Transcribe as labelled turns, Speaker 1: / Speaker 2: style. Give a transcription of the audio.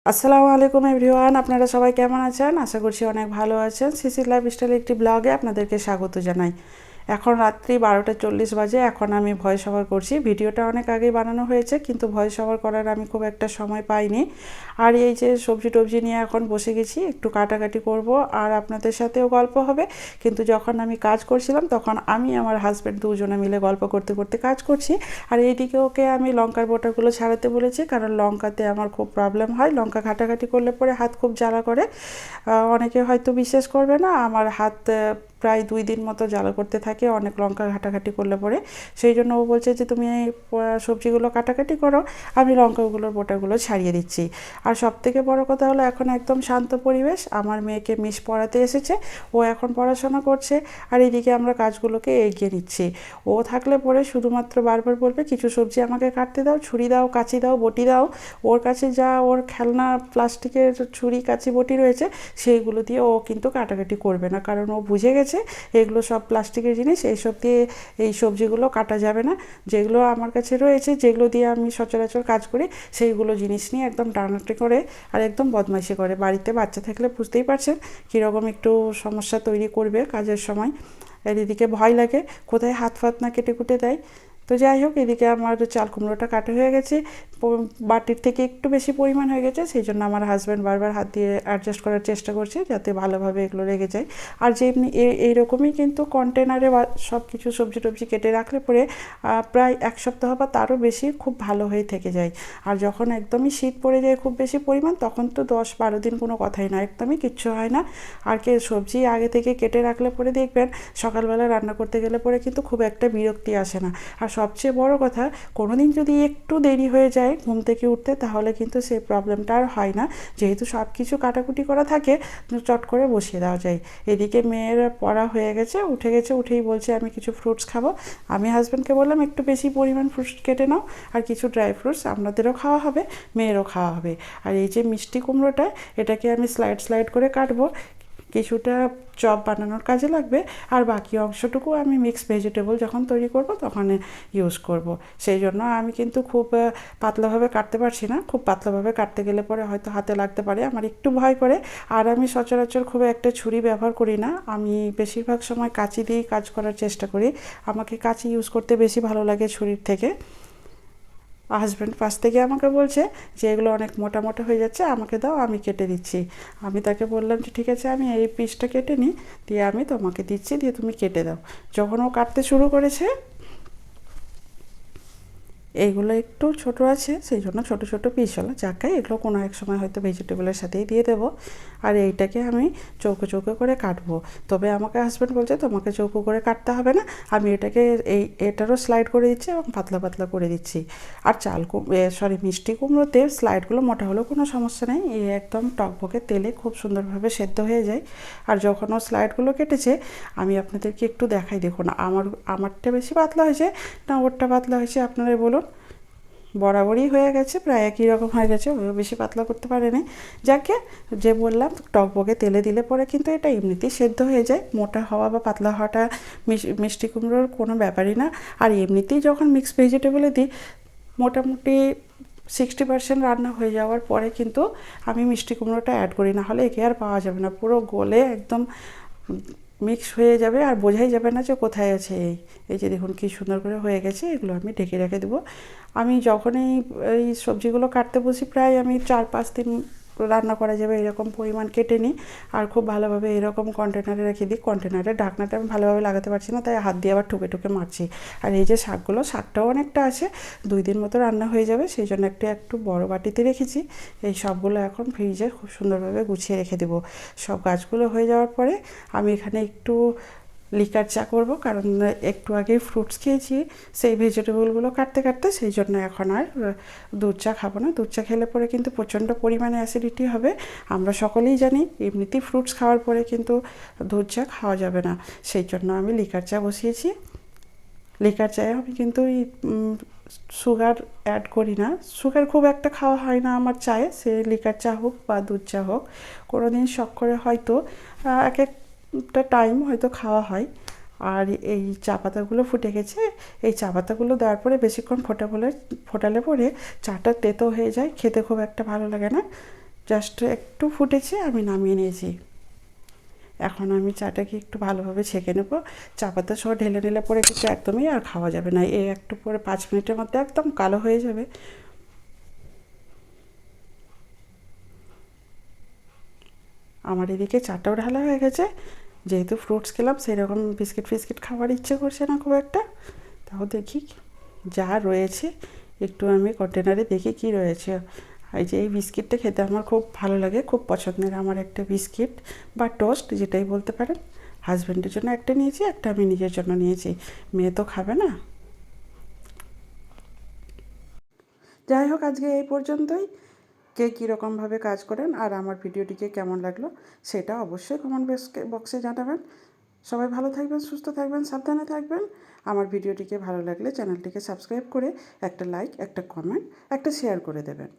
Speaker 1: আসসালামু আলাইকুম এভরিওয়ান, আপনারা সবাই কেমন আছেন? আশা করছি অনেক ভালো আছেন। সিসি লাইফস্টাইল একটি ব্লগে আপনাদেরকে স্বাগত জানাই। এখন রাত্রি 12:40 বাজে। এখন আমি ভয়েস ওভার করছি। ভিডিওটা অনেক আগেই বানানো হয়েছে, কিন্তু ভয়েস ওভার করার আমি খুব একটা সময় পাইনি। আর এই যে সবজি টবজি নিয়ে এখন বসে গেছি, একটু কাটাকাটি করব আর আপনাদের সাথেও গল্প হবে। কিন্তু যখন আমি কাজ করছিলাম তখন আমি আমার হাজব্যান্ড দুজনে মিলে গল্প করতে করতে কাজ করছি। আর এইদিকে ওকে আমি লঙ্কার বোটাগুলো ছাড়াতে বলেছি, কারণ লঙ্কাতে আমার খুব প্রবলেম হয়। লঙ্কা ঘাটাঘাটি করলে পরে হাত খুব জ্বালা করে। অনেকে হয়তো বিশ্বাস করবে না, আমার হাত প্রায় 2 দিন মতো জ্বালা করতে থাকে অনেক লঙ্কা ঘাটাঘাটি করলে পরে। সেই জন্য ও বলছে যে তুমি এই সবজিগুলো কাটাকাটি করো, আমি লঙ্কাগুলোর বোটাগুলো ছাড়িয়ে দিচ্ছি। আর সবথেকে বড় কথা হলো এখন একদম শান্ত পরিবেশ। আমার মেয়েকে মিস পড়াতে এসেছে, ও এখন পড়াশোনা করছে। আর এদিকে আমরা কাজগুলোকে এগিয়ে নিচ্ছি। ও থাকলে পরে শুধুমাত্র বারবার বলবে কিছু সবজি আমাকে কাটতে দাও, ছুরি দাও, কাঁচি দাও, বটি দাও। ওর কাছে যা ওর খেলনা প্লাস্টিকের ছুরি, কাঁচি, বটি রয়েছে সেইগুলো দিয়ে ও কিন্তু কাটাকাটি করবে না, কারণ ও বুঝে গেছে এগুলো সব প্লাস্টিকের জিনিস, এইসব দিয়ে এই সবজিগুলো কাটা যাবে না। যেগুলো আমার কাছে রয়েছে, যেগুলো দিয়ে আমি সচরাচর কাজ করি, সেইগুলো জিনিস নিয়ে একদম টানাটানি করে আর একদম বদমাইশি করে। বাড়িতে বাচ্চা থাকলে বুঝতেই পারছেন কীরকম একটু সমস্যা তৈরি করবে কাজের সময়। আর এদিকে ভয় লাগে কোথায় হাত ফাত না কেটে কুটে দেয়। তো যাই হোক, এদিকে আমার চাল কুমড়োটা কাটা হয়ে গেছে, বাটির থেকে একটু বেশি পরিমাণ হয়ে গেছে। সেই জন্য আমার হাজব্যান্ড বারবার হাত দিয়ে অ্যাডজাস্ট করার চেষ্টা করছে যাতে ভালোভাবে এগুলো লেগে যায়। আর যে এমনি এইরকমই কিন্তু কন্টেনারে সব কিছু সবজি টবজি কেটে রাখলে পরে প্রায় 1 সপ্তাহ বা তারও বেশি খুব ভালো হয়ে থেকে যায়। আর যখন একদমই শীত পড়ে যায় খুব বেশি পরিমাণ, তখন তো 10-12 দিন কোনো কথাই না, একদমই কিচ্ছু হয় না। আর সবজি আগে থেকে কেটে রাখলে পরে দেখবেন সকালবেলা রান্না করতে গেলে পরে কিন্তু খুব একটা বিরক্তি আসে না। আর সবচেয়ে বড় কথা, কোনো দিন যদি একটু দেরি হয়ে যায় ঘুম থেকে উঠতে, তাহলে কিন্তু সেই প্রবলেমটা আর হয় না, যেহেতু সব কিছু কাটাকুটি করা থাকে, চট করে বসিয়ে দেওয়া যায়। এদিকে মেয়ের পড়া হয়ে গেছে, উঠে গেছে, উঠেই বলছে আমি কিছু ফ্রুটস খাবো। আমি হাজব্যান্ডকে বললাম একটু বেশি পরিমাণ ফ্রুটস কেটে নাও, আর কিছু ড্রাই ফ্রুটস আপনাদেরও খাওয়া হবে, মেয়েরও খাওয়া হবে। আর এই যে মিষ্টি কুমড়োটা, এটাকে আমি স্লাইড স্লাইড করে কাটবো, কিছুটা চপ বানানোর কাজে লাগবে। আর বাকি অংশটুকু আমি মিক্স ভেজিটেবল যখন তৈরি করব তখন ইউজ করব। সেই জন্য আমি কিন্তু খুব পাতলাভাবে কাটতে পারছি না। খুব পাতলাভাবে কাটতে গেলে পরে হয়তো হাতে লাগতে পারে, আমার একটু ভয় করে। আর আমি সচরাচর খুব একটা ছুরি ব্যবহার করি না, আমি বেশিরভাগ সময় কাঁচি দিয়েই কাজ করার চেষ্টা করি। আমাকে কাঁচি ইউজ করতে বেশি ভালো লাগে ছুরির থেকে। হাজব্যান্ড পাশ থেকে আমাকে বলছে যে এগুলো অনেক মোটা মোটা হয়ে যাচ্ছে, আমাকে দাও, আমি কেটে দিচ্ছি। আমি তাকে বললাম যে ঠিক আছে, আমি এই পিসটা কেটে নিই, দিয়ে আমি তোমাকে দিচ্ছি, দিয়ে তুমি কেটে দাও। যখন ও কাটতে শুরু করেছে, এইগুলো একটু ছোট আছে, সেই জন্য ছোটো ছোটো পিস হলো, যাকে এগুলো কোনো এক সময় হয়তো ভেজিটেবলের সাথেই দিয়ে দেবো। আর এইটাকে আমি চৌকো চৌকো করে কাটবো। তবে আমাকে হাজব্যান্ড বলছে তোমাকে চৌকো করে কাটতে হবে না, আমি এটাকে এটারও স্লাইড করে দিচ্ছি এবং পাতলা পাতলা করে দিচ্ছি। আর মিষ্টি কুমড়োতে স্লাইডগুলো মোটা হলেও কোনো সমস্যা নেই, একদম টকবকে তেলে খুব সুন্দরভাবে সেদ্ধ হয়ে যায়। আর যখন ও স্লাইডগুলো কেটেছে, আমি আপনাদেরকে একটু দেখাই, দেখুন আমারটা বেশি পাতলা হয়েছে না ওরটা পাতলা হয়েছে, আপনারাই বলুন। বরাবরই হয়ে গেছে, প্রায় একই রকম হয়ে গেছে, ওই বেশি পাতলা করতে পারেনি। যাকে যে বললাম টকবকে তেলে দিলে পরে কিন্তু এটা এমনিতেই সেদ্ধ হয়ে যায়, মোটা হওয়া বা পাতলা হওয়াটা মিষ্টি কুমড়োর কোনো ব্যাপারই না। আর এমনিতেই যখন মিক্স ভেজিটেবলে দিই, মোটামুটি 60% রান্না হয়ে যাওয়ার পরে কিন্তু আমি মিষ্টি কুমড়োটা অ্যাড করি, না হলে একে আর পাওয়া যাবে না, পুরো গলে একদম মিক্স হয়ে যাবে আর বোঝাই যাবে না যে কোথায় আছে। এই যে দেখুন কী সুন্দর করে হয়ে গেছে। এগুলো আমি ঢেকে রেখে দেবো। আমি যখনই এই সবজিগুলো কাটতে বসি, প্রায় আমি 4-5 দিন রান্না করা যাবে এরকম পরিমাণ কেটে নিই। আর খুব ভালোভাবে এরকম কন্টেনারে রেখে দিই। কন্টেনারের ঢাকনাটা আমি ভালোভাবে লাগাতে পারছি না, তাই হাত দিয়ে আবার ঠুকে ঠুকে মারছি। আর এই যে শাকটাও অনেকটা আছে, 2 দিন মতো রান্না হয়ে যাবে, সেই জন্য একটু বড় বাটিতে রেখেছি। এই সবগুলো এখন ফ্রিজে খুব সুন্দরভাবে গুছিয়ে রেখে দেবো। সব কাজগুলো হয়ে যাওয়ার পরে আমি এখানে একটু লিকার চা করবো, কারণ একটু আগে ফ্রুটস খেয়েছি সেই ভেজিটেবলগুলো কাটতে কাটতে, সেই জন্য এখন আর দুধ চা খাবো না। দুধ চা খেলে পরে কিন্তু প্রচণ্ড পরিমাণে অ্যাসিডিটি হবে। আমরা সকলেই জানি এমনিতেই ফ্রুটস খাওয়ার পরে কিন্তু দুধ চা খাওয়া যাবে না, সেই জন্য আমি লিকার চা বসিয়েছি। লিকার চায়ে আমি কিন্তু সুগার অ্যাড করি না, সুগার খুব একটা খাওয়া হয় না আমার চায়ে, সে লিকার চা হোক বা দুধ চা হোক। কোনো দিন শখ করে হয়তো এক একটা টাইম হয়তো খাওয়া হয়। আর এই চা পাতাগুলো ফুটে গেছে, এই চা পাতাগুলো দেওয়ার পরে বেশিক্ষণ ফোটালে পরে চাটা তেতো হয়ে যায়, খেতে খুব একটা ভালো লাগে না। জাস্ট একটু ফুটেছে, আমি নামিয়ে নিয়েছি। এখন আমি চাটাকে একটু ভালোভাবে ছেঁকে নেবো। চা পাতা সহ ঢেলে নিলে পরে কিছু একদমই আর খাওয়া যাবে না, এই একটু পরে 5 মিনিটের মধ্যে একদম কালো হয়ে যাবে। আমার এদিকে চাটাও ঢালা হয়ে গেছে। যেহেতু ফ্রুটস খেলাম, সেরকম বিস্কিট ফিস্কিট খাওয়ার ইচ্ছে করছে না খুব একটা। তাও দেখি যা রয়েছে একটু আমি কন্টেনারে দেখি কি রয়েছে। এই যে এই বিস্কিটটা খেতে আমার খুব ভালো লাগে, খুব পছন্দের আমার একটা বিস্কিট বা টোস্ট যেটাই বলতে পারেন। হাজব্যান্ডের জন্য একটা নিয়েছি, একটা আমি নিজের জন্য নিয়েছি, মেয়ে তো খাবে না। যাই হোক, আজকে এই পর্যন্তই। কে কীরকমভাবে কাজ করেন আর আমার ভিডিওটিকে কেমন লাগলো সেটা অবশ্যই কমেন্ট বক্সে জানাবেন। সবাই ভালো থাকবেন, সুস্থ থাকবেন, সাবধানে থাকবেন। আমার ভিডিওটিকে ভালো লাগলে চ্যানেলটিকে সাবস্ক্রাইব করে একটা লাইক, একটা কমেন্ট, একটা শেয়ার করে দেবেন।